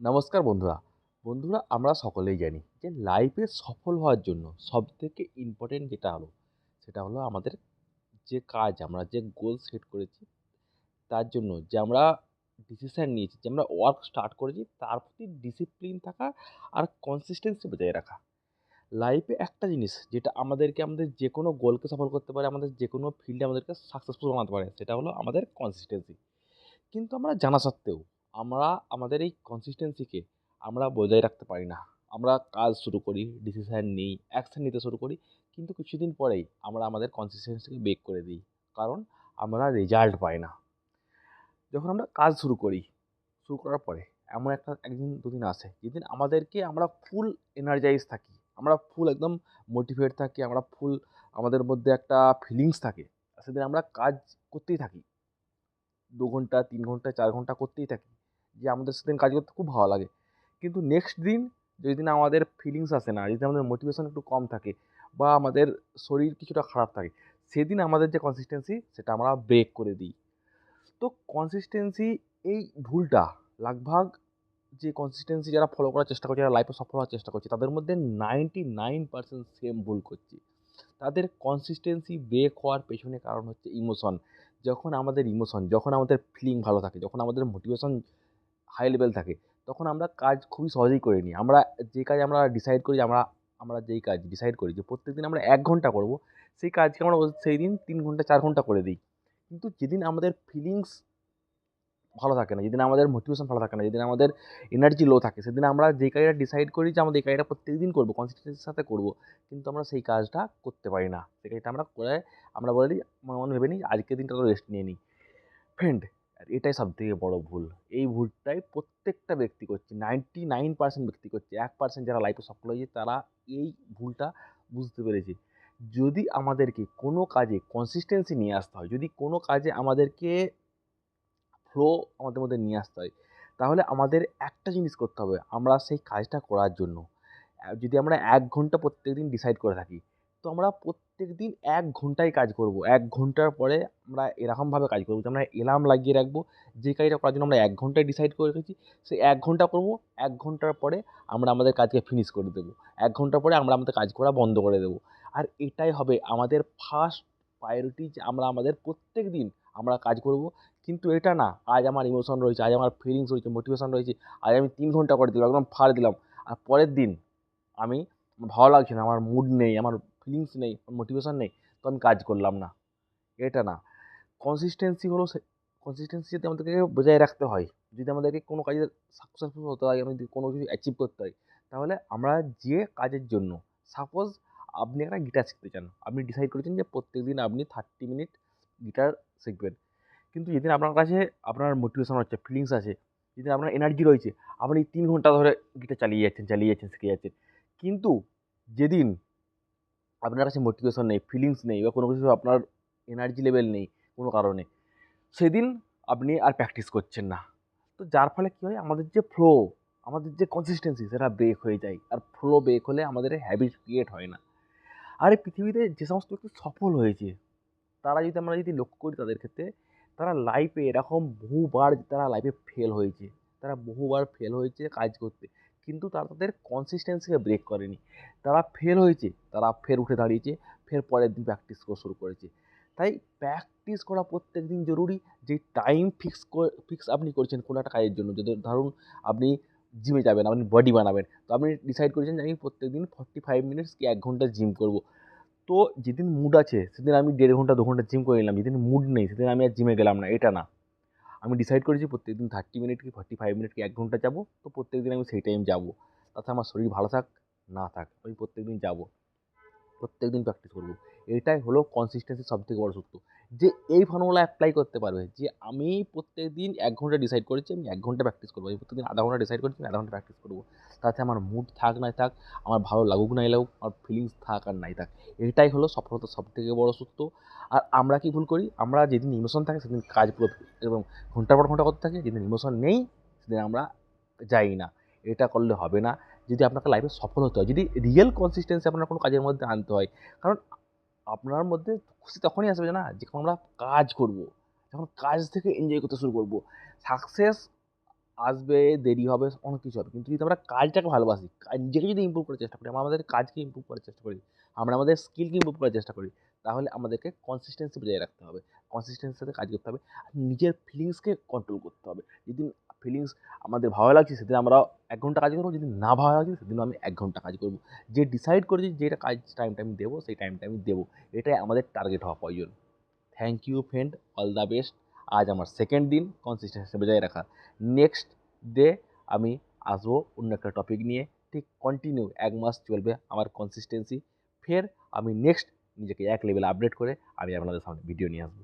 নমস্কার বন্ধুরা। আমরা সকলেই জানি যে লাইফে সফল হওয়ার জন্য সবথেকে ইম্পোর্টেন্ট সেটা হলো আমাদের যে কাজ আমরা যে গোল সেট করেছি তার জন্য যে আমরা ডিসিশন নিয়েছি, যে আমরা ওয়ার্ক স্টার্ট করেছি তার প্রতি ডিসিপ্লিন থাকা আর কনসিস্টেন্সি বজায় রাখা। লাইফে একটা জিনিস যেটা আমাদেরকে আমাদের যেকোনো গোলকে সফল করতে পারে, আমাদের যেকোনো ফিল্ডে আমাদেরকে সাকসেসফুল বানাতে পারে, সেটা হলো আমাদের কনসিস্টেন্সি। কিন্তু আমরা জানা সত্ত্বেও আমরা আমাদের এই কনসিস্টেন্সিকে আমরা বজায় রাখতে পারি না। আমরা কাজ শুরু করি, ডিসিশন নিই, অ্যাকশন নিতে শুরু করি। কিন্তু কিছুদিন পরেই আমরা আমাদের কনসিস্টেন্সিকে ব্রেক করে দিই। কারণ আমরা রেজাল্ট পাই না। যখন আমরা কাজ শুরু করি, শুরু করার পরে এমন একদিন দুদিন আসে যেদিন আমাদেরকে আমরা ফুল এনার্জাইজ থাকি। আমরা ফুল একদম মোটিভেট থাকি, আমরা ফুল আমাদের মধ্যে একটা ফিলিংস থাকে। সেদিন আমরা কাজ করতেই থাকি। ২ ঘন্টা, ৩ ঘন্টা, ৪ ঘন্টা করতেই থাকি। যে আমাদের সেদিন কাজ করতে খুব ভালো লাগে। কিন্তু নেক্সট দিন যেদিন আমাদের ফিলিংস আসে না, যেদিন আমাদের মোটিভেশন একটু কম থাকে বা আমাদের শরীর কিছুটা খারাপ থাকে, সেদিন আমাদের যে কনসিস্টেন্সি সেটা আমরা ব্রেক করে দিই। তো কনসিস্টেন্সি এই ভুলটা লাগভাগ যে কনসিস্টেন্সি যারা ফলো করার চেষ্টা করছে, যারা লাইফে সফল হওয়ার চেষ্টা করছে, তাদের মধ্যে 99% সেম ভুল করছে। তাদের কনসিস্টেন্সি ব্রেক হওয়ার পেছনে কারণ হচ্ছে ইমোশন। যখন আমাদের ফিলিং ভালো থাকে, যখন আমাদের মোটিভেশন হাই লেভেল থাকে, তখন আমরা কাজ খুবই সহজেই করে নিই। আমরা যে কাজ আমরা ডিসাইড করি যে আমরা আমরা যেই কাজ ডিসাইড করি যে প্রত্যেকদিন আমরা ১ ঘন্টা করব, সেই কাজকে আমরা সেই দিন ৩ ঘন্টা ৪ ঘন্টা করে দিই। কিন্তু যেদিন আমাদের ফিলিংস ভালো থাকে না, যেদিন আমাদের মোটিভেশন ভালো থাকে না, যেদিন আমাদের এনার্জি লো থাকে, সেদিন আমরা যে কাজটা ডিসাইড করি যে আমাদের এই কাজটা প্রত্যেকদিন করবো, কনসিস্টেন্সির সাথে করবো, কিন্তু আমরা সেই কাজটা করতে পারি না। সেই কাজটা আমরা করে আমরা বলি মনে মনে ভেবে নিই আজকের দিনটা তো রেস্ট নিয়ে নিই। ফ্রেন্ড, এটাই সবথেকে বড় ভুল। এই ভুলটাই প্রত্যেকটা ব্যক্তি করছে। 99% ব্যক্তি করছে। 1% যারা লাইফে সফল হয়েছে তারা এই ভুলটা বুঝতে পেরেছে। যদি আমাদেরকে কোনো কাজে কনসিস্টেন্সি নিয়ে আসতে হয়, যদি কোনো কাজে আমাদেরকে ফ্লো আমাদের মধ্যে নিয়ে আসতে হয়, তাহলে আমাদের একটা জিনিস করতে হবে। আমরা সেই কাজটা করার জন্য যদি আমরা ১ ঘন্টা প্রত্যেকদিন ডিসাইড করে থাকি, তো আমরা প্রত্যেকদিন ১ ঘন্টাই কাজ করব। ১ ঘন্টার পরে আমরা এরকমভাবে কাজ করব যে আমরা অ্যালার্ম লাগিয়ে রাখবো। যে কাজটা করার জন্য আমরা ১ ঘন্টায় ডিসাইড করে রেখেছি, সেই ১ ঘন্টা করব। ১ ঘন্টার পরে আমরা আমাদের কাজকে ফিনিশ করে দেবো। ১ ঘন্টা পরে আমরা আমাদের কাজ করা বন্ধ করে দেবো। আর এটাই হবে আমাদের ফার্স্ট প্রায়োরিটি, যে আমরা আমাদের প্রত্যেকদিন আমরা কাজ করব। কিন্তু এটা না, আজ আমার ইমোশন রয়েছে, আজ আমার ফিলিংস রয়েছে, মোটিভেশন রয়েছে, আজ আমি ৩ ঘন্টা করে দিলাম, একদম ফাড় দিলাম। আর পরের দিন আমি ভালো লাগছে না, আমার মুড নেই, আমার ফিলিংস নেই, মোটিভেশন নেই, তো আমি কাজ করলাম না। এটা না। কনসিস্টেন্সি হলো কনসিস্টেন্সি যদি আমাদেরকে বজায় রাখতে হয়, যদি আমাদেরকে কোনো কাজে সাকসেসফুল হতে হয়, যদি কোনো কিছু অ্যাচিভ করতে হয়, তাহলে আমরা যে কাজের জন্য, সাপোজ আপনি একটা গিটার শিখতে চান। আপনি ডিসাইড করেছেন যে প্রত্যেকদিন আপনি 30 মিনিট গিটার শিখবেন। কিন্তু যেদিন আপনার কাছে আপনার মোটিভেশন হচ্ছে, ফিলিংস আছে, যেদিন আপনার এনার্জি রয়েছে, আপনি ৩ ঘন্টা ধরে গিটার চালিয়ে যাচ্ছেন, শিখে যাচ্ছেন। কিন্তু যেদিন আপনার কাছে মোটিভেশন নেই, ফিলিংস নেই বা কোনো কিছু আপনার এনার্জি লেভেল নেই কোনো কারণে, সেদিন আপনি আর প্র্যাকটিস করছেন না। তো যার ফলে কী হয়, আমাদের যে ফ্লো, আমাদের যে কনসিস্টেন্সি সেটা ব্রেক হয়ে যায়। আর ফ্লো ব্রেক হলে আমাদের হ্যাবিট ক্রিয়েট হয় না। আর এই পৃথিবীতে যে সমস্ত ব্যক্তি সফল হয়েছে, আমরা যদি লক্ষ্য করি তাদের ক্ষেত্রে, তারা লাইফে এরকম বহুবার তারা লাইফে ফেল হয়েছে। তারা বহুবার ফেল হয়েছে কাজ করতে। কিন্তু তারা তাদের কনসিস্টেন্সিকে ব্রেক করেনি। তারা ফেল হয়েছে, তারা ফের উঠে দাঁড়িয়েছে, ফের পরের দিন প্র্যাকটিস করা শুরু করেছে। তাই প্র্যাকটিস করা প্রত্যেকদিন জরুরি। যে টাইম ফিক্স আপনি করেছেন কোনো একটা কাজের জন্য, যদি ধরুন আপনি জিমে যাবেন, আপনি বডি বানাবেন। তো আপনি ডিসাইড করেছেন যে আমি প্রত্যেকদিন 45 মিনিটস কি ১ ঘন্টা জিম করব। তো যেদিন মুড আছে সেদিন আমি ১.৫ ঘন্টা ২ ঘন্টা জিম করে নিলাম। যেদিন মুড নেই সেদিন আমি আর জিমে গেলাম না, এটা না। আমি ডিসাইড করেছি প্রত্যেকদিন 30 মিনিট কি 45 মিনিট কি ১ ঘন্টা যাবো। তো প্রত্যেকদিন আমি সেই টাইম যাবো। তাতে আমার শরীর ভালো থাক না থাক, আমি প্রত্যেকদিন যাবো। প্রত্যেকদিন প্র্যাকটিস করব। এটাই হলো কনসিস্টেন্সির সবথেকে বড় সূত্র। যে এই ফর্মুলা এপ্লাই করতে পারবে, যে আমি প্রত্যেকদিন ১ ঘন্টা ডিসাইড করেছি আমি ১ ঘন্টা প্র্যাকটিস করব। আমি প্রত্যেকদিন আধা ঘন্টা ডিসাইড করেছি আমি আধা ঘন্টা প্র্যাকটিস করব। তাতে আমার মুড থাক নাই থাক, আমার ভালো লাগুক নাই লাগুক, আমার ফিলিংস থাক আর নাই থাক। এটাই হলো সফলতার সবথেকে বড় সূত্র। আর আমরা কি ভুল করি? আমরা যেদিন ইমোশন থাকে সেদিন কাজ পুরো এবং ঘন্টার পর ঘন্টা করতে থাকি। যেদিন ইমোশন নেই সেদিন আমরা যাই না। এটা করলে হবে না। যদি আপনাকে লাইফে সফল হতে হয়, যদি রিয়েল কনসিস্টেন্সি আপনার কোনো কাজের মধ্যে আনতে হয়, কারণ আপনার মধ্যে খুশি তখনই আসবে না যখন আমরা কাজ করব, যখন কাজ থেকে এনজয় করতে শুরু করব। সাকসেস আসবে, দেরি হবে, অনেক কিছু হবে। কিন্তু যদি আমরা কাজটাকে ভালোবাসি, নিজেকে যদি ইমপ্রুভ করার চেষ্টা করি, আমরা আমাদের কাজকে ইমপ্রুভ করার চেষ্টা করি, আমরা আমাদের স্কিলকে ইমপ্রুভ করার চেষ্টা করি, তাহলে আমাদেরকে কনসিস্টেন্সি বজায় রাখতে হবে। কনসিস্টেন্সির সাথে কাজ করতে হবে। আর নিজের ফিলিংসকে কন্ট্রোল করতে হবে। যেদিন ফিলিংস আমাদের ভালো লাগছে সেদিন আমরা ১ ঘন্টা কাজ করব, যেদিন না ভালো লাগছে সেদিনও আমি ১ ঘন্টা কাজ করব। যে ডিসাইড করেছি যে এটা কাজ টাইমটা আমি দেবো, সেই টাইমটা আমি দেবো। এটাই আমাদের টার্গেট হওয়া প্রয়োজন। Thank you friend, all the best. আজ আমার সেকেন্ড দিন কনসিস্টেন্সি বজায় রাখা। নেক্সট ডে আমি আসবো অন্য একটা টপিক নিয়ে। ঠিক কন্টিনিউ ১ মাস চলবে আমার কনসিস্টেন্সি। ফের আমি নেক্সট নিজেকে এক লেভেল আপডেট করে আমি আপনাদের সামনে ভিডিও নিয়ে আসবো।